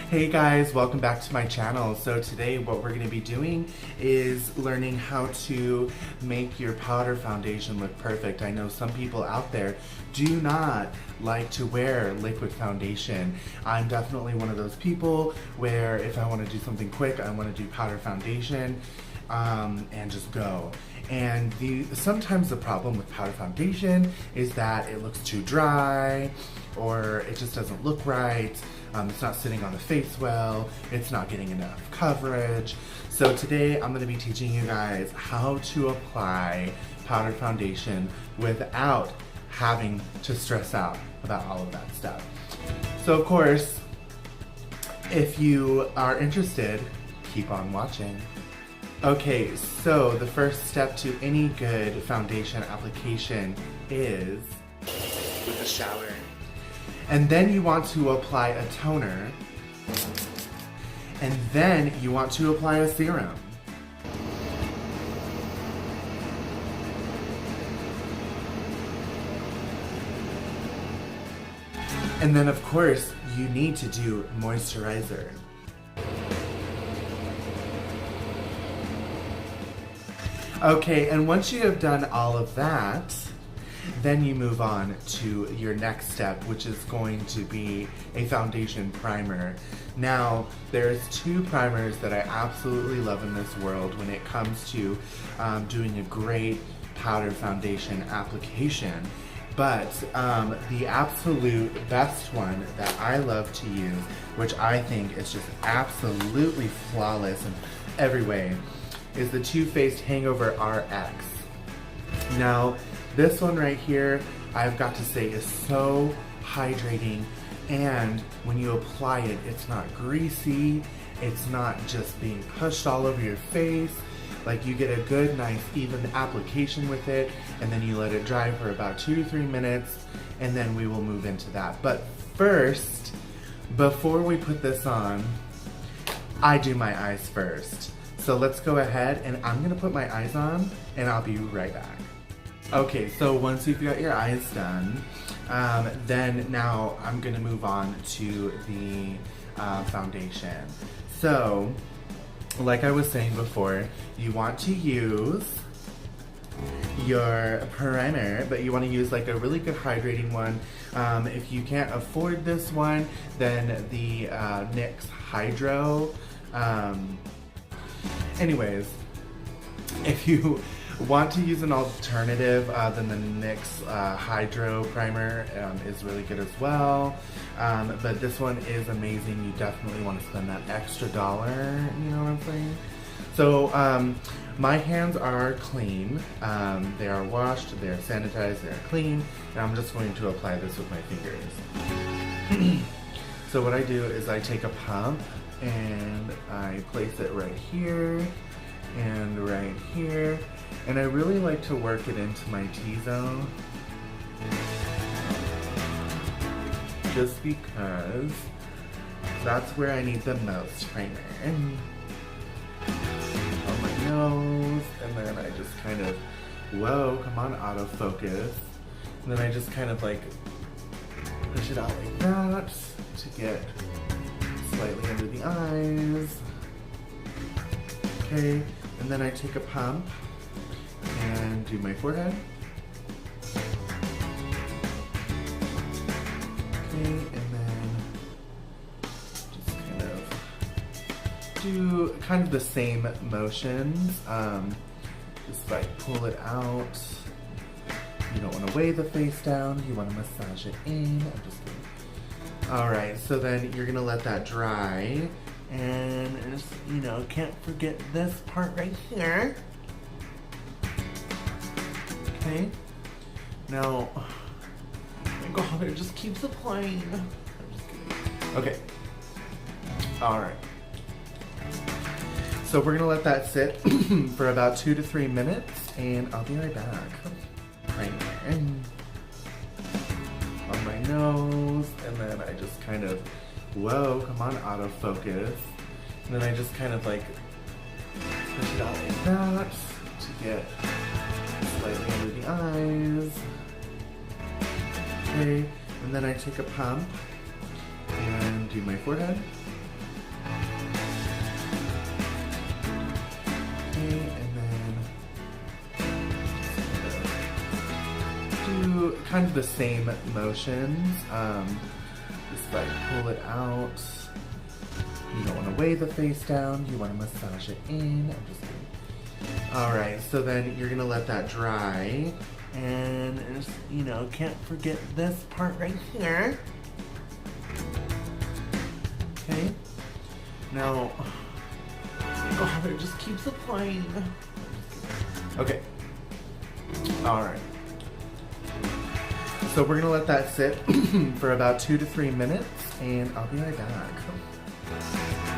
Hey guys, welcome back to my channel. So today what we're going to be doing is learning how to make your powder foundation look perfect. I know some people out there do not like to wear liquid foundation. I'm definitely one of those people where if I want to do something quick, I want to do powder foundation and just go. And sometimes the problem with powder foundation is that it looks too dry or it just doesn't look right. It's not sitting on the face well, it's not getting enough coverage. So today I'm going to be teaching you guys how to apply powder foundation without having to stress out about all of that stuff. So of course, if you are interested, keep on watching. Okay, so the first step to any good foundation application is with a shower. And then you want to apply a toner. And then you want to apply a serum. And then of course, you need to do moisturizer. Okay, and once you have done all of that, then you move on to your next step, which is going to be a foundation primer. Now, there's two primers that I absolutely love in this world when it comes to doing a great powder foundation application. But the absolute best one that I love to use, which I think is just absolutely flawless in every way, is the Too Faced Hangover RX. Now, this one right here, I've got to say, is so hydrating, and when you apply it, it's not greasy, it's not just being pushed all over your face. Like, you get a good, nice, even application with it, and then you let it dry for about 2 to 3 minutes, and then we will move into that. But first, before we put this on, I do my eyes first. So let's go ahead, and I'm gonna put my eyes on, and I'll be right back. Okay, so once you've got your eyes done, then now I'm gonna move on to the foundation. So, like I was saying before, you want to use your primer, but you want to use like a really good hydrating one. If you can't afford this one, then the NYX Hydro. Anyways, if you want to use an alternative, then the NYX Hydro Primer is really good as well. But this one is amazing. You definitely want to spend that extra dollar, you know what I'm saying? So my hands are clean. They are washed, they are sanitized, they are clean. And I'm just going to apply this with my fingers. So what I do is I take a pump and I place it right here and right here. And I really like to work it into my T-zone, just because that's where I need the most primer. On my nose, and then I just kind of, whoa, come on, autofocus. And then I just kind of like push it out like that to get slightly under the eyes. Okay, and then I take a pump and do my forehead. Okay, and then just kind of do kind of the same motions. Just like pull it out. You don't want to weigh the face down, you want to massage it in. I'm just kidding. Alright, so then you're gonna let that dry. And just, you know, can't forget this part right here. Okay. Now, oh my god, it just keeps applying. I'm just kidding. Okay. Alright. So we're gonna let that sit for about 2 to 3 minutes, and I'll be right back. Right there. On my nose, and then I just kind of, whoa, come on, autofocus. And then I just kind of like push it out like that to get slightly under the eyes. Okay, and then I take a pump and do my forehead. kind of the same motions. Just like pull it out. You don't want to weigh the face down. You want to massage it in. I'm just kidding. Alright, so then you're going to let that dry. And, just, you know, can't forget this part right here. Okay. Now, oh, it just keeps applying. Okay. Alright. So we're going to let that sit for about 2 to 3 minutes. And I'll be right back.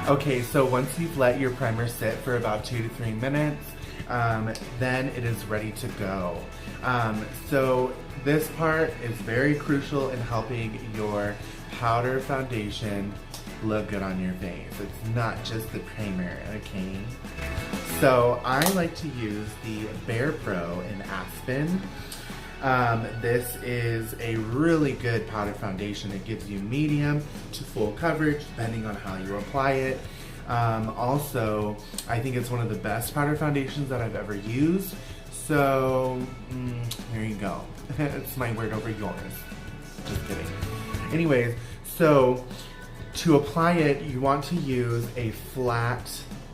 Okay, so once you've let your primer sit for about 2 to 3 minutes, then it is ready to go. So this part is very crucial in helping your powder foundation look good on your face. It's not just the primer, okay? So I like to use the Bare Pro in Aspen. This is a really good powder foundation. It gives you medium to full coverage depending on how you apply it. Also, I think it's one of the best powder foundations that I've ever used. So, here you go. It's my word over yours. Just kidding. Anyways, so to apply it, you want to use a flat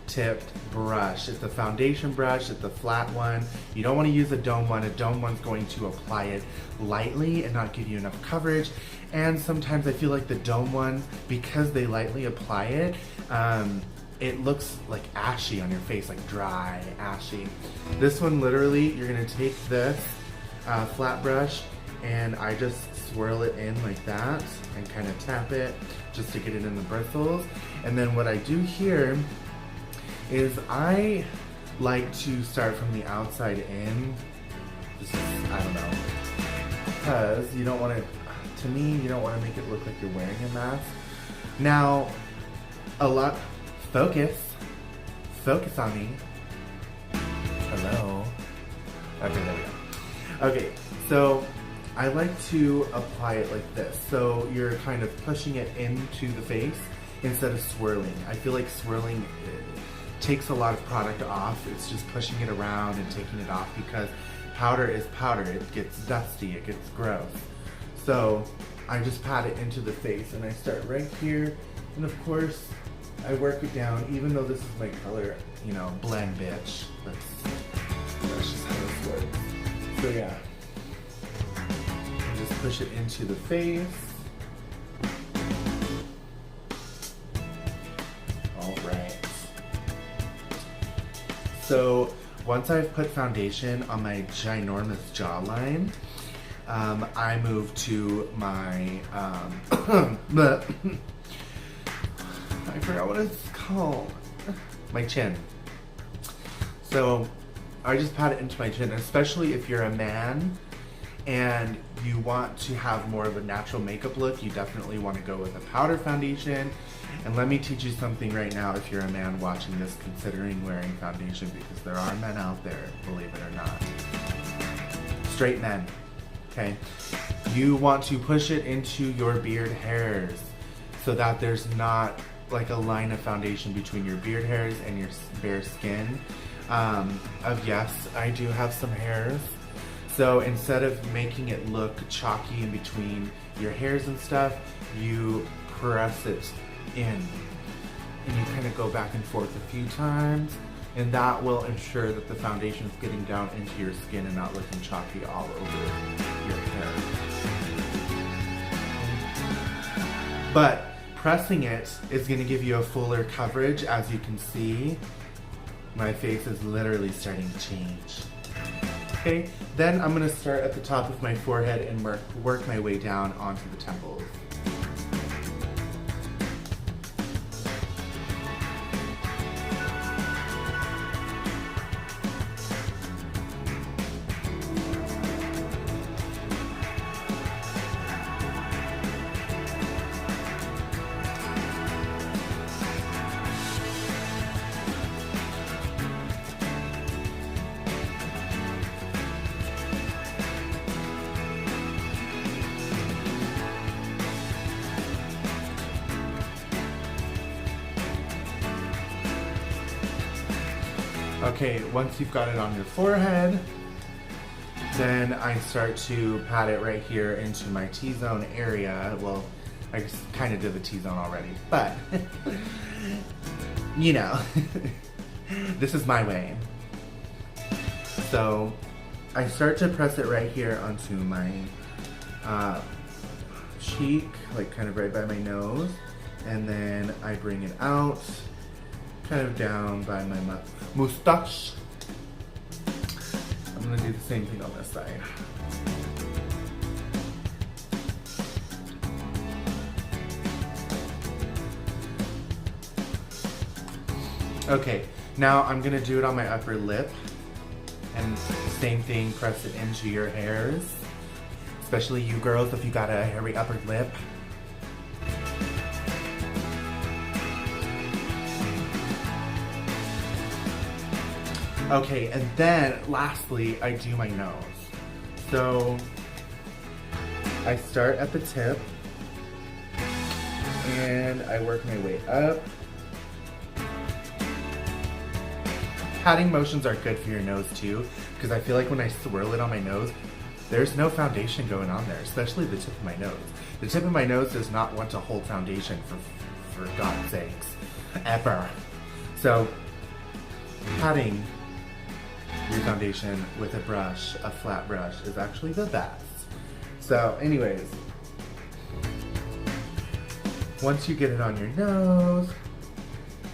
tipped brush. It's a foundation brush, it's a flat one. You don't want to use a dome one. A dome one's going to apply it lightly and not give you enough coverage. And sometimes I feel like the dome one, because they lightly apply it, it looks like ashy on your face, like dry, ashy. This one, literally, you're gonna take this flat brush and I just swirl it in like that and kind of tap it just to get it in the bristles. And then what I do here is I like to start from the outside in. This is, I don't know, because you don't want to me, you don't want to make it look like you're wearing a mask. Now, focus on me. Hello. Okay, there we go. Okay, so I like to apply it like this. So you're kind of pushing it into the face instead of swirling. I feel like swirling takes a lot of product off. It's just pushing it around and taking it off because powder is powder. It gets dusty, it gets gross. So I just pat it into the face and I start right here. And of course, I work it down, even though this is my color, you know, blend bitch. That's just how this works. So yeah. Just push it into the face. All right. So once I've put foundation on my ginormous jawline, I move to my, I forgot what it's called. My chin. So I just pat it into my chin, especially if you're a man and you want to have more of a natural makeup look. You definitely want to go with a powder foundation. And let me teach you something right now if you're a man watching this considering wearing foundation, because there are men out there, believe it or not. Straight men, okay? You want to push it into your beard hairs so that there's not like a line of foundation between your beard hairs and your bare skin. Yes, I do have some hairs. So instead of making it look chalky in between your hairs and stuff, you press it in. And you kind of go back and forth a few times, and that will ensure that the foundation is getting down into your skin and not looking chalky all over your hair. But pressing it is going to give you a fuller coverage. As you can see, my face is literally starting to change. Okay, then I'm going to start at the top of my forehead and work my way down onto the temples. Okay, once you've got it on your forehead, Then I start to pat it right here into my T-zone area. Well, I just kind of did the T-zone already, but you know, this is my way. So I start to press it right here onto my cheek, like kind of right by my nose, and then I bring it out, kind of down by my mustache. I'm gonna do the same thing on this side. Okay, now I'm gonna do it on my upper lip, and same thing, press it into your hairs, especially you girls if you got a hairy upper lip. Okay, and then lastly, I do my nose. So I start at the tip and I work my way up. Patting motions are good for your nose too, because I feel like when I swirl it on my nose, there's no foundation going on there, especially the tip of my nose. The tip of my nose does not want to hold foundation for God's sakes, ever. So patting your foundation with a brush, a flat brush, is actually the best. So anyways, once you get it on your nose,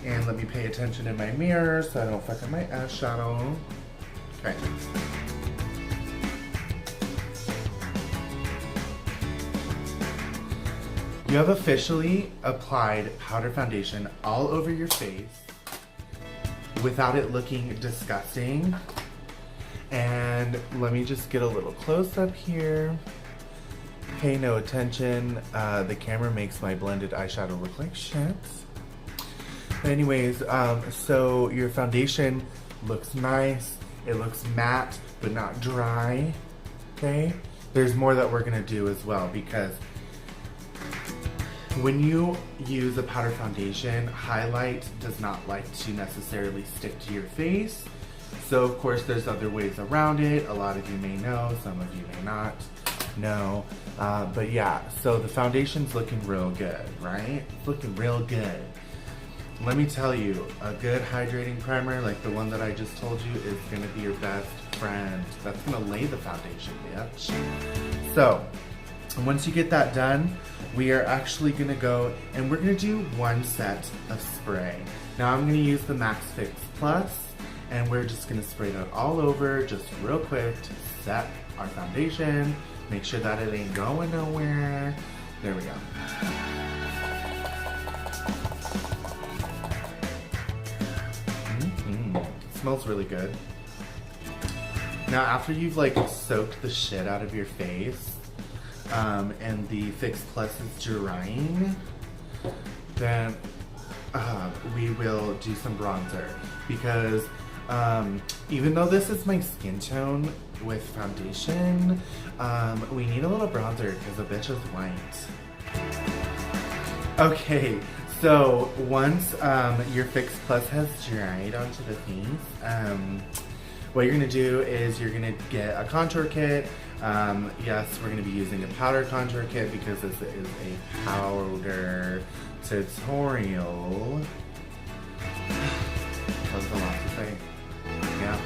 and let me pay attention in my mirror so I don't fuck up my eyeshadow. Okay. You have officially applied powder foundation all over your face without it looking disgusting. And let me just get a little close up here. Pay no attention. The camera makes my blended eyeshadow look like shit. Anyways, so your foundation looks nice. It looks matte, but not dry. Okay? There's more that we're gonna do as well, because when you use a powder foundation, highlight does not like to necessarily stick to your face. So of course there's other ways around it. A lot of you may know, some of you may not know. But yeah, so the foundation's looking real good, right? It's looking real good. Let me tell you, a good hydrating primer like the one that I just told you is gonna be your best friend. That's gonna lay the foundation, bitch. So, once you get that done, we are actually gonna go and we're gonna do one set of spray. Now I'm gonna use the Max Fix Plus, and we're just gonna spray that all over just real quick to set our foundation. Make sure that it ain't going nowhere. There we go. Smells really good. Now after you've like soaked the shit out of your face and the Fix Plus is drying, then we will do some bronzer, because even though this is my skin tone with foundation, we need a little bronzer because the bitch is white. Okay, so once your Fix Plus has dried onto the face, what you're gonna do is you're gonna get a contour kit. Yes, we're gonna be using a powder contour kit because this is a powder tutorial. That was a lot to say. Yeah.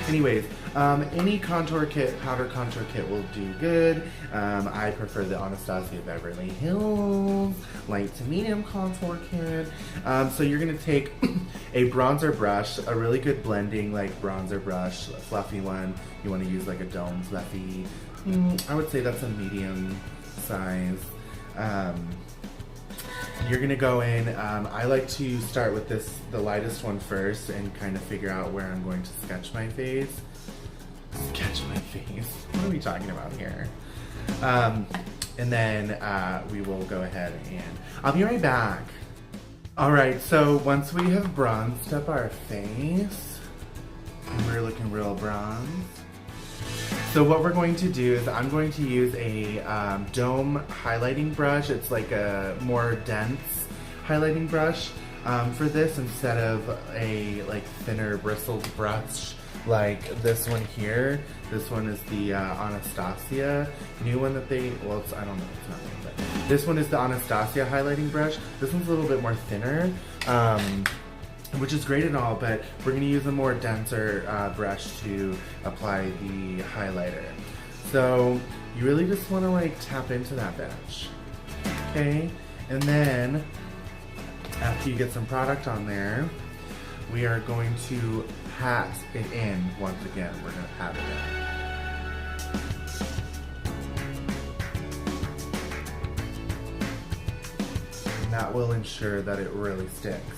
Anyways, any contour kit, powder contour kit will do good. I prefer the Anastasia Beverly Hills light to medium contour kit. So you're gonna take a bronzer brush, a really good blending like bronzer brush, a fluffy one. You wanna use like a dome fluffy. I would say that's a medium size. You're gonna go in, I like to start with the lightest one first and kind of figure out where I'm going to sketch my face. Sketch my face? What are we talking about here? And then we will go ahead and I'll be right back. Alright, so once we have bronzed up our face, and we're looking real bronzed, so what we're going to do is I'm going to use a dome highlighting brush. It's like a more dense highlighting brush for this instead of a like thinner bristled brush like this one here. This one is the Anastasia new one that they, well, I don't know, it's not new, but this one is the Anastasia highlighting brush. This one's a little bit more thinner, which is great and all, but we're gonna use a more denser brush to apply the highlighter. So you really just wanna like tap into that bitch, okay? And then after you get some product on there, we are going to pat it in once again. We're gonna pat it in. And that will ensure that it really sticks.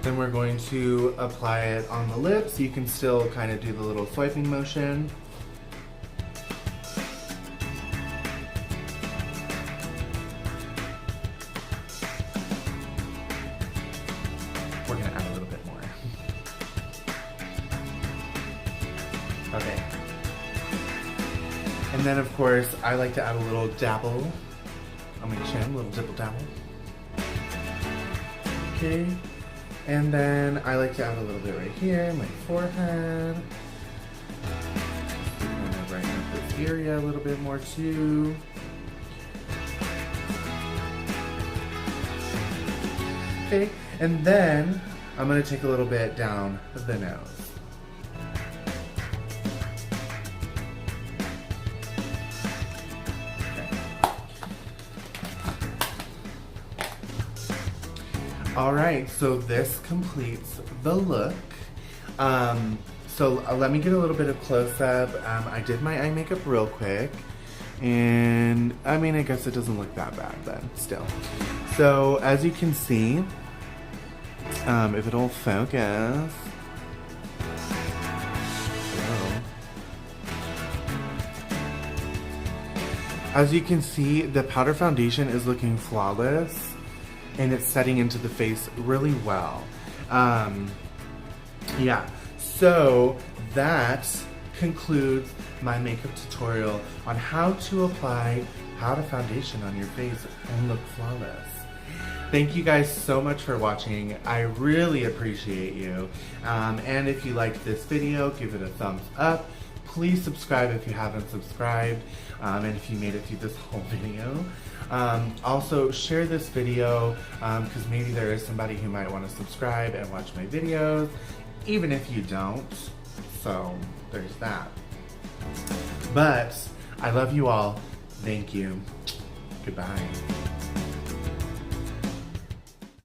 Then we're going to apply it on the lips. You can still kind of do the little swiping motion. We're gonna add a little bit more. Okay. And then of course, I like to add a little dabble on my chin, a little dibble dabble. Okay. And then I like to add a little bit right here, my forehead. I'm gonna brighten up this area a little bit more too. Okay, and then I'm gonna take a little bit down the nose. All right, so this completes the look. So let me get a little bit of close-up. I did my eye makeup real quick, and I mean, I guess it doesn't look that bad then, still. So as you can see, if it'll focus. As you can see, the powder foundation is looking flawless. And it's setting into the face really well. Yeah, so that concludes my makeup tutorial on how to apply powder foundation on your face and look flawless. Thank you guys so much for watching. I really appreciate you. And if you liked this video, give it a thumbs up. Please subscribe if you haven't subscribed, and if you made it through this whole video. Also, share this video, because maybe there is somebody who might want to subscribe and watch my videos, even if you don't. So, there's that. But, I love you all. Thank you. Goodbye.